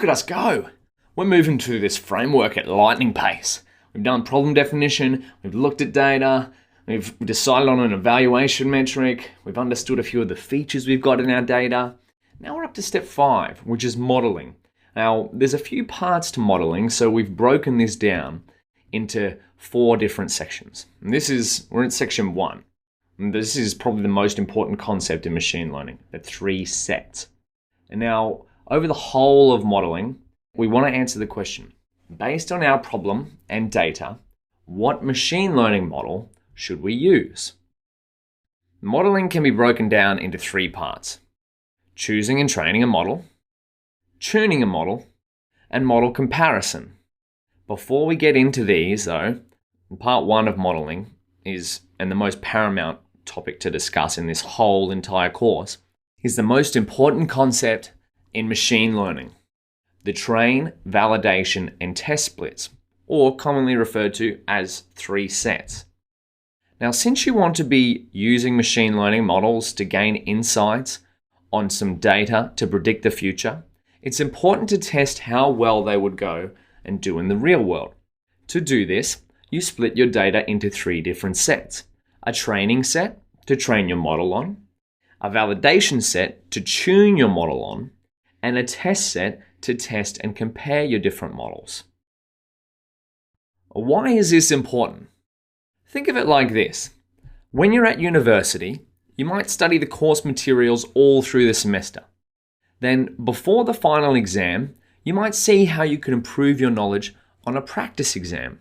look at us go. We're moving through this framework at lightning pace. We've done problem definition, we've looked at data, we've decided on an evaluation metric, we've understood a few of the features we've got in our data. Now we're up to step 5, which is modeling. Now, there's a few parts to modeling, so we've broken this down into 4 different sections. And we're in section 1. And this is probably the most important concept in machine learning, the 3 sets. And now, over the whole of modeling, we want to answer the question, based on our problem and data, what machine learning model should we use? Modeling can be broken down into 3 parts: choosing and training a model, tuning a model, and model comparison. Before we get into these, though, part 1 of modeling is, and the most paramount topic to discuss in this whole entire course, is the most important concept in machine learning: the train, validation, and test splits, or commonly referred to as 3 sets. Now, since you want to be using machine learning models to gain insights on some data to predict the future, it's important to test how well they would go and do in the real world. To do this, you split your data into 3 different sets: a training set to train your model on, a validation set to tune your model on, and a test set to test and compare your different models. Why is this important? Think of it like this. When you're at university, you might study the course materials all through the semester. Then, before the final exam, you might see how you can improve your knowledge on a practice exam.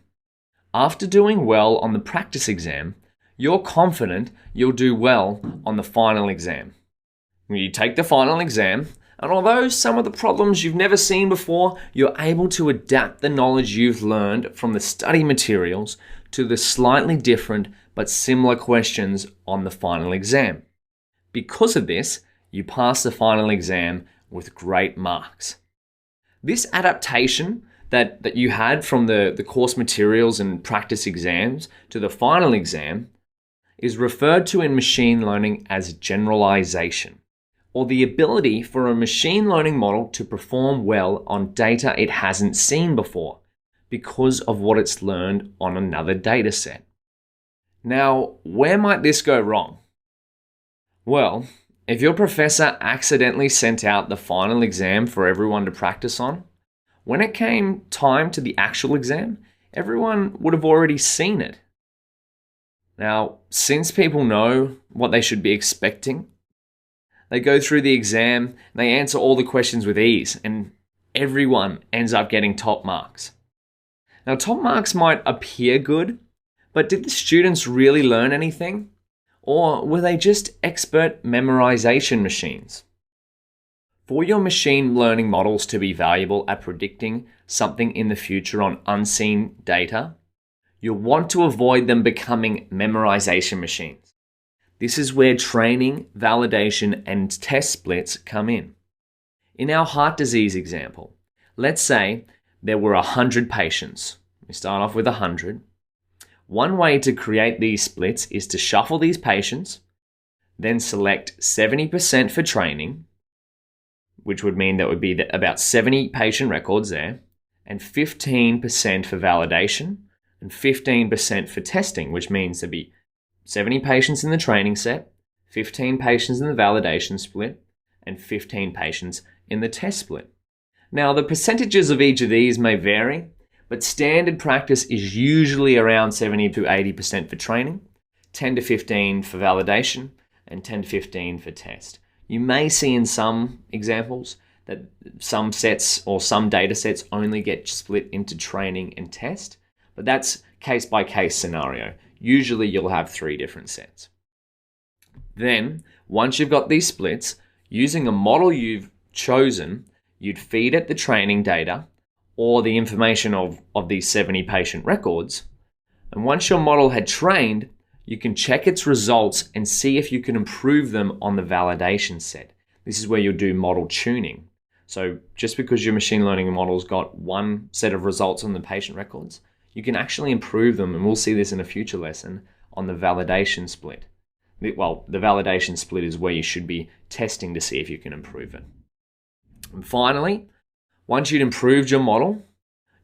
After doing well on the practice exam, you're confident you'll do well on the final exam. You take the final exam, and although some of the problems you've never seen before, you're able to adapt the knowledge you've learned from the study materials to the slightly different but similar questions on the final exam. Because of this, you pass the final exam with great marks. This adaptation that you had from the course materials and practice exams to the final exam is referred to in machine learning as generalization, or the ability for a machine learning model to perform well on data it hasn't seen before because of what it's learned on another data set. Now, where might this go wrong? Well, if your professor accidentally sent out the final exam for everyone to practice on, when it came time to the actual exam, everyone would have already seen it. Now, since people know what they should be expecting, they go through the exam, and they answer all the questions with ease, and everyone ends up getting top marks. Now, top marks might appear good, but did the students really learn anything? Or were they just expert memorization machines? For your machine learning models to be valuable at predicting something in the future on unseen data, you'll want to avoid them becoming memorization machines. This is where training, validation, and test splits come in. In our heart disease example, let's say there were 100 patients. We start off with 100. One way to create these splits is to shuffle these patients, then select 70% for training, which would mean that would be about 70 patient records there, and 15% for validation, and 15% for testing, which means there'd be 70 patients in the training set, 15 patients in the validation split, and 15 patients in the test split. Now, the percentages of each of these may vary, but standard practice is usually around 70 to 80% for training, 10 to 15 for validation, and 10 to 15 for test. You may see in some examples that some sets or some data sets only get split into training and test, but that's case by case scenario. Usually you'll have 3 different sets. Then, once you've got these splits, using a model you've chosen, you'd feed it the training data or the information of these 70 patient records. And once your model had trained, you can check its results and see if you can improve them on the validation set. This is where you'll do model tuning. So just because your machine learning model's got one set of results on the patient records, you can actually improve them, and we'll see this in a future lesson, on the validation split. Well, the validation split is where you should be testing to see if you can improve it. And finally, Once you'd improved your model,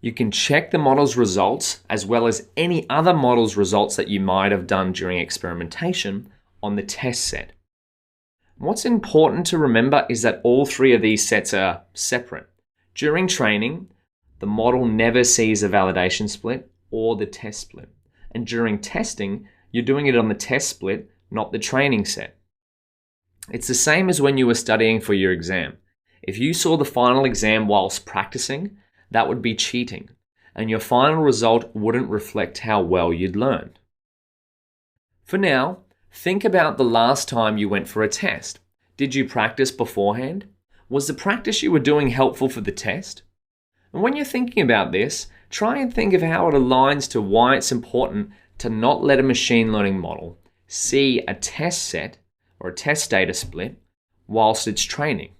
you can check the model's results as well as any other model's results that you might have done during experimentation on the test set. What's important to remember is that all three of these sets are separate. During training, the model never sees a validation split or the test split. And during testing, you're doing it on the test split, not the training set. It's the same as when you were studying for your exam. If you saw the final exam whilst practicing, that would be cheating, and your final result wouldn't reflect how well you'd learned. For now, think about the last time you went for a test. Did you practice beforehand? Was the practice you were doing helpful for the test? And when you're thinking about this, try and think of how it aligns to why it's important to not let a machine learning model see a test set or a test data split whilst it's training.